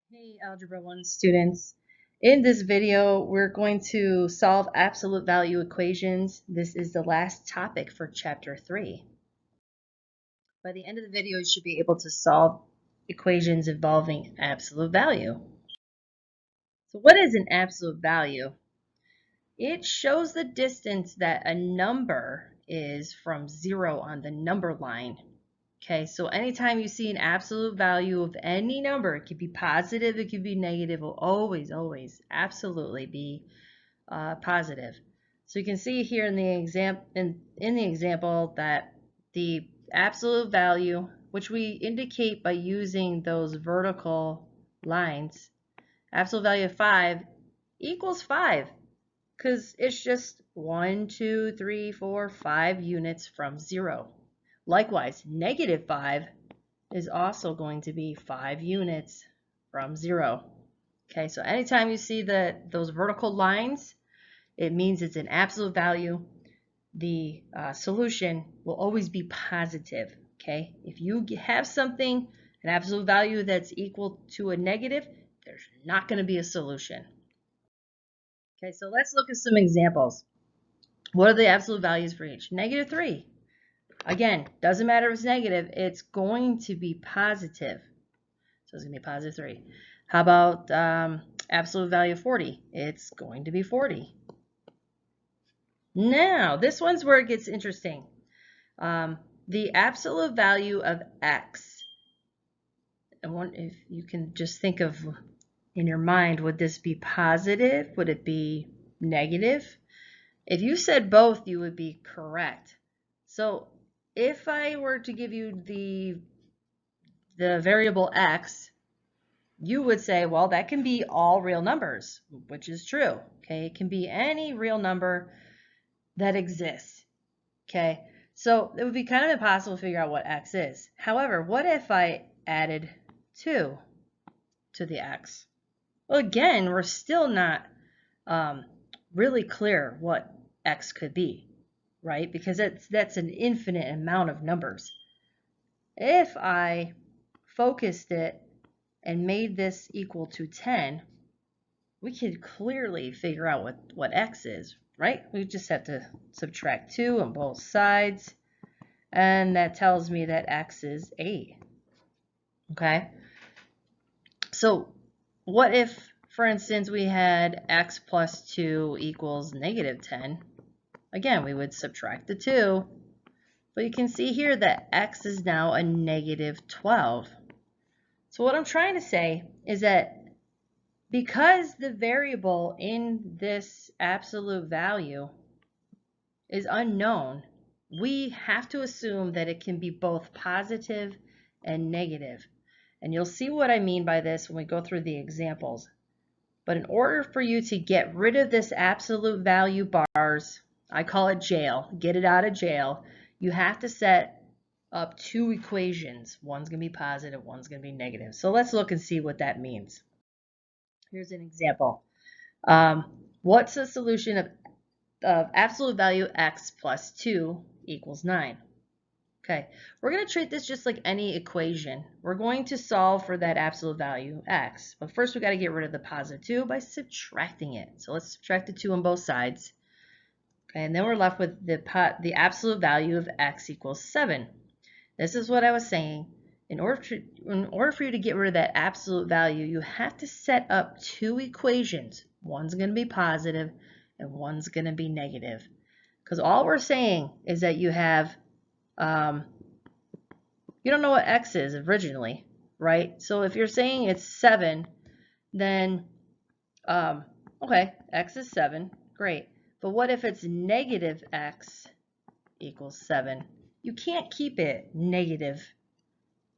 Hey, Algebra 1 students. In this video, we're going to solve absolute value equations. This is the last topic for Chapter 3. By the end of the video, you should be able to solve equations involving absolute value. So what is an absolute value? It shows the distance that a number is from 0 on the number line. Okay, so anytime you see an absolute value of any number, it could be positive, it could be negative, it will always absolutely be positive. So you can see here in the example that the absolute value, which we indicate by using those vertical lines, absolute value of 5 equals 5 because it's just 1, 2, 3, 4, 5 units from 0. Likewise, negative 5 is also going to be 5 units from 0. Okay, so anytime you see those vertical lines, it means it's an absolute value. The solution will always be positive. Okay, if you have something, an absolute value that's equal to a negative, there's not going to be a solution. Okay, so let's look at some examples. What are the absolute values for each? Negative 3. Again, doesn't matter if it's negative, it's going to be positive. So it's going to be positive 3. How about absolute value of 40? It's going to be 40. Now, this one's where it gets interesting. The absolute value of x. I wonder if you can just think of in your mind, would this be positive? Would it be negative? If you said both, you would be correct. So if I were to give you the variable x, you would say, well, that can be all real numbers, which is true. Okay, it can be any real number that exists. Okay, so it would be kind of impossible to figure out what x is. However, what if I added 2 to the x? Well, again, we're still not really clear what x could be, right? Because that's an infinite amount of numbers. If I focused it and made this equal to 10, we could clearly figure out what x is, right? We just have to subtract 2 on both sides, and that tells me that x is 8. Okay? So what if, for instance, we had x plus 2 equals negative 10? Again, we would subtract the 2, but you can see here that x is now a negative 12. So what I'm trying to say is that because the variable in this absolute value is unknown, we have to assume that it can be both positive and negative. And you'll see what I mean by this when we go through the examples. But in order for you to get rid of this absolute value bars, I call it jail, get it out of jail, you have to set up 2 equations. One's going to be positive, one's going to be negative. So let's look and see what that means. Here's an example. What's the solution of absolute value x plus 2 equals 9? Okay, we're going to treat this just like any equation. We're going to solve for that absolute value x. But first we got to get rid of the positive 2 by subtracting it. So let's subtract the 2 on both sides. Okay, and then we're left with the absolute value of x equals 7. This is what I was saying. In order for you to get rid of that absolute value, you have to set up 2 equations. One's going to be positive and one's going to be negative. Because all we're saying is that you have, you don't know what x is originally, right? So if you're saying it's 7, then, okay, x is 7, great. But what if it's negative x equals 7? You can't keep it negative.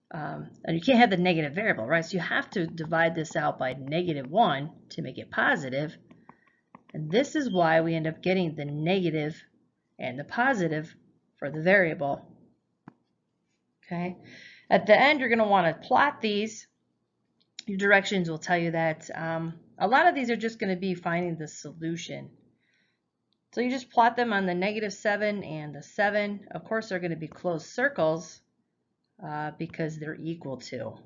And you can't have the negative variable, right? So you have to divide this out by -1 to make it positive. And this is why we end up getting the negative and the positive for the variable. Okay. At the end, you're going to want to plot these. Your directions will tell you that a lot of these are just going to be finding the solution. So you just plot them on the -7 and the 7. Of course, they're going to be closed circles because they're equal to.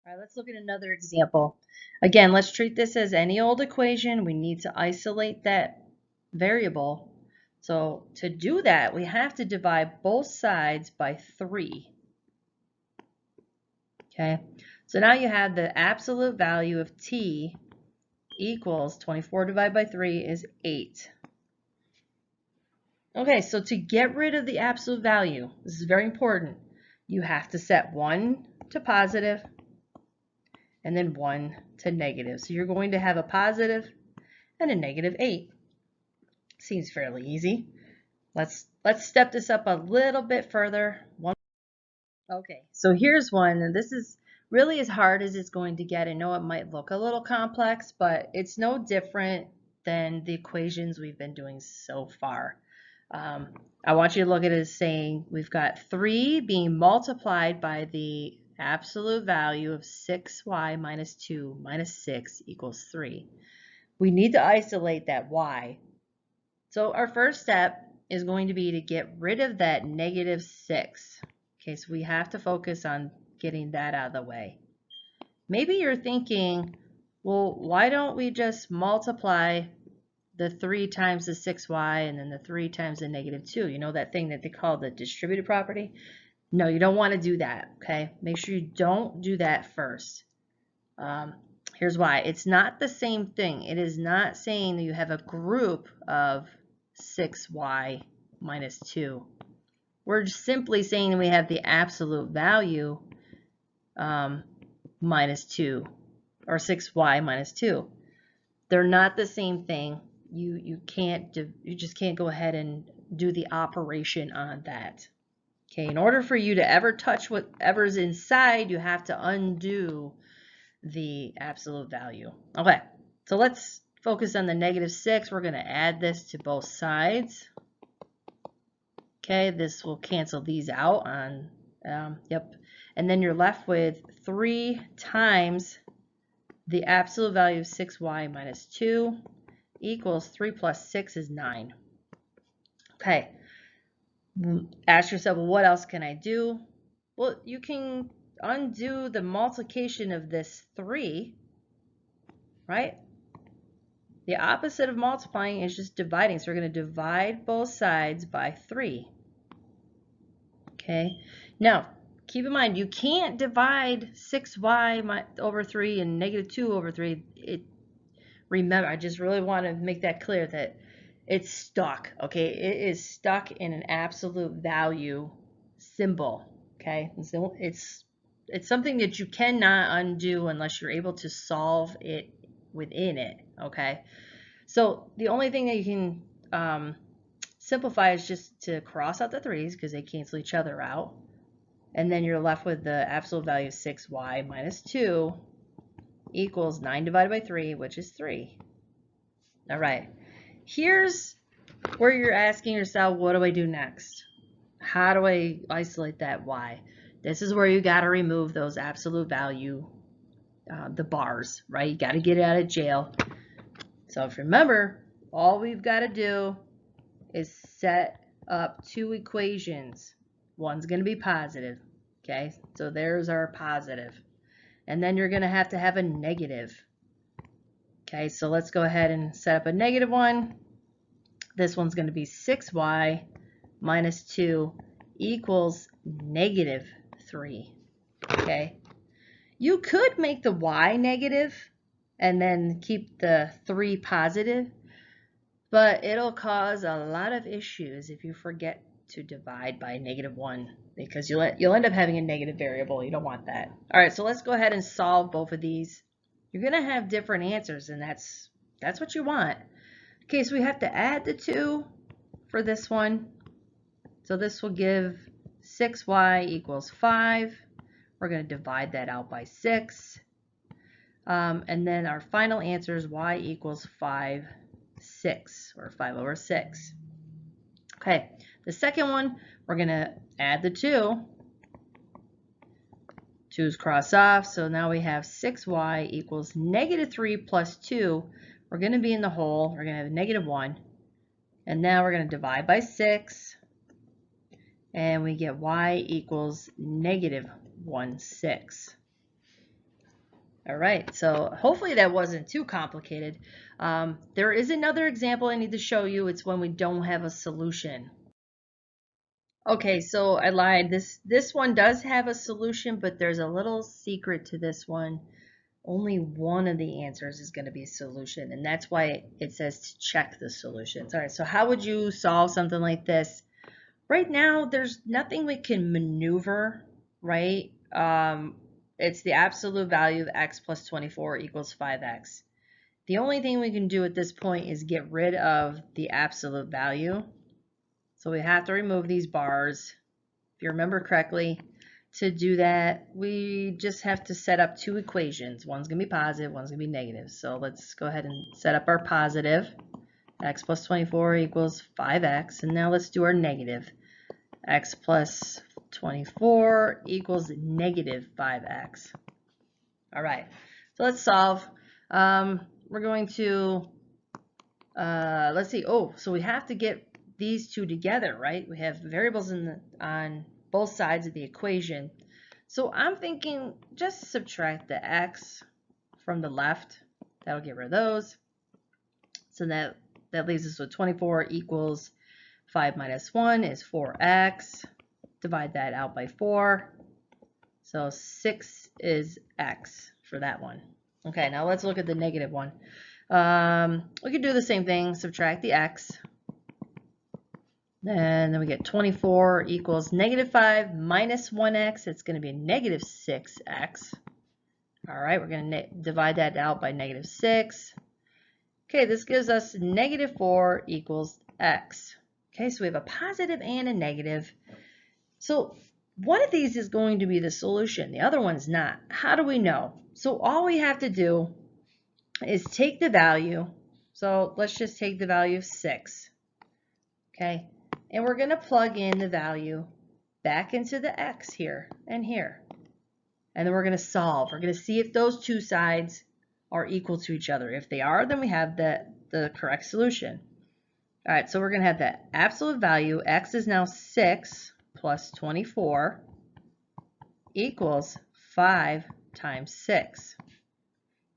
All right, let's look at another example. Again, let's treat this as any old equation. We need to isolate that variable. So to do that, we have to divide both sides by 3. Okay, so now you have the absolute value of t equals 24 divided by 3 is 8. Okay, so to get rid of the absolute value, this is very important, you have to set 1 to positive and then 1 to negative. So you're going to have a positive and a negative 8. Seems fairly easy. Let's step this up a little bit further. Okay, so here's one, and this is really as hard as it's going to get. I know it might look a little complex, but it's no different than the equations we've been doing so far. I want you to look at it as saying we've got 3 being multiplied by the absolute value of 6y minus 2 minus 6 equals 3. We need to isolate that y. So our first step is going to be to get rid of that negative 6. Okay, so we have to focus on getting that out of the way. Maybe you're thinking, well, why don't we just multiply the 3 times the 6y and then the 3 times the negative 2? You know that thing that they call the distributive property? No, you don't want to do that, okay? Make sure you don't do that first. Here's why. It's not the same thing. It is not saying that you have a group of 6y minus 2. We're simply saying we have the absolute value minus 2, or 6y minus 2. They're not the same thing. You just can't go ahead and do the operation on that. Okay, in order for you to ever touch whatever's inside, you have to undo the absolute value. Okay, so let's focus on the negative 6. We're going to add this to both sides. Okay, this will cancel these out on, yep. And then you're left with 3 times the absolute value of 6y minus 2 equals 3 plus 6 is 9. Okay, ask yourself, well, what else can I do? Well, you can undo the multiplication of this 3, right? The opposite of multiplying is just dividing. So we're going to divide both sides by 3. Okay, now keep in mind you can't divide 6y over 3 and negative 2 over 3. Remember, I just really want to make that clear that it's stuck. Okay, it is stuck in an absolute value symbol. Okay, and so it's something that you cannot undo unless you're able to solve it within it. Okay, so the only thing that you can simplify is just to cross out the 3's because they cancel each other out. And then you're left with the absolute value of 6y minus 2 equals 9 divided by 3, which is 3. All right. Here's where you're asking yourself, what do I do next? How do I isolate that y? This is where you got to remove those absolute value, the bars, right? You got to get it out of jail. So if you remember, all we've got to do is set up 2 equations. One's going to be positive. Okay, so there's our positive. And then you're going to have a negative. Okay, so let's go ahead and set up a negative one. This one's going to be 6y minus 2 equals negative 3. Okay, you could make the y negative and then keep the 3 positive, but it'll cause a lot of issues if you forget to divide by -1 because you'll end up having a negative variable. You don't want that. All right, so let's go ahead and solve both of these. You're going to have different answers, and that's what you want. Okay, so we have to add the 2 for this one. So this will give 6y equals 5. We're going to divide that out by 6. And then our final answer is y equals 5, 6, or 5 over 6. Okay, the second one, we're going to add the 2. 2's cross off, so now we have 6y equals -3 plus 2. We're going to be in the hole. We're going to have -1. And now we're going to divide by 6. And we get y equals -1, 6. All right, so hopefully that wasn't too complicated. There is another example I need to show you. It's when we don't have a solution. Okay, so I lied. This one does have a solution, but there's a little secret to this one. Only one of the answers is going to be a solution, and that's why it says to check the solutions. All right, so how would you solve something like this? Right now, there's nothing we can maneuver, right? It's the absolute value of x plus 24 equals 5x. The only thing we can do at this point is get rid of the absolute value. So we have to remove these bars. If you remember correctly, to do that, we just have to set up two equations. One's going to be positive, one's going to be negative. So let's go ahead and set up our positive. X plus 24 equals 5x. And now let's do our negative. X plus 24 equals negative 5x. All right, so let's solve. We're going to, let's see, so we have to get these two together, right? We have variables on both sides of the equation. So I'm thinking just subtract the x from the left. That'll get rid of those. So that leaves us with 24 equals 5 minus 1 is 4x. Divide that out by 4. So 6 is x for that one. Okay, now let's look at the negative one. We could do the same thing, subtract the x. And then we get 24 equals negative 5 minus 1x. It's going to be negative 6x. All right, we're going to divide that out by negative 6. Okay, this gives us negative 4 equals x. Okay, so we have a positive and a negative. So one of these is going to be the solution. The other one's not. How do we know? So all we have to do is take the value. So let's just take the value of 6. Okay, and we're going to plug in the value back into the x here and here. And then we're going to solve. We're going to see if those two sides are equal to each other. If they are, then we have the correct solution. All right, so we're going to have the absolute value. X is now 6 plus 24 equals 5 times 6.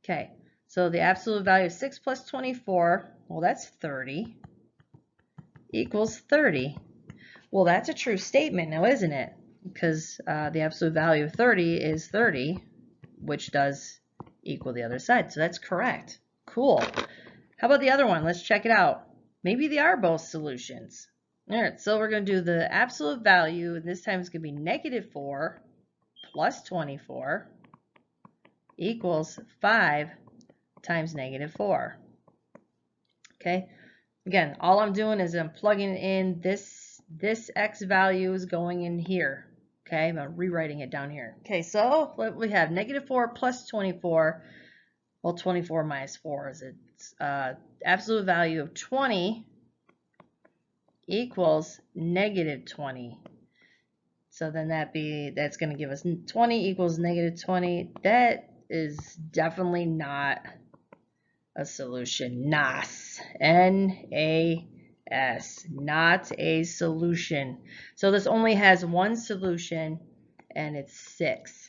Okay, so the absolute value of 6 plus 24, well, that's 30, equals 30. Well, that's a true statement now, isn't it? Because the absolute value of 30 is 30, which does equal the other side. So that's correct. Cool. How about the other one? Let's check it out. Maybe they are both solutions. All right, so we're going to do the absolute value. This time it's going to be negative 4 plus 24 equals 5 times negative 4. Okay. Again, all I'm doing is I'm plugging in this x value is going in here. Okay, I'm rewriting it down here. Okay, so we have negative 4 plus 24. Well, 24 minus 4 is its absolute value of 20 equals negative 20. So then that's going to give us 20 equals negative 20. That is definitely not a solution. NAS. N-A-S. Not a solution. So this only has one solution, and it's 6.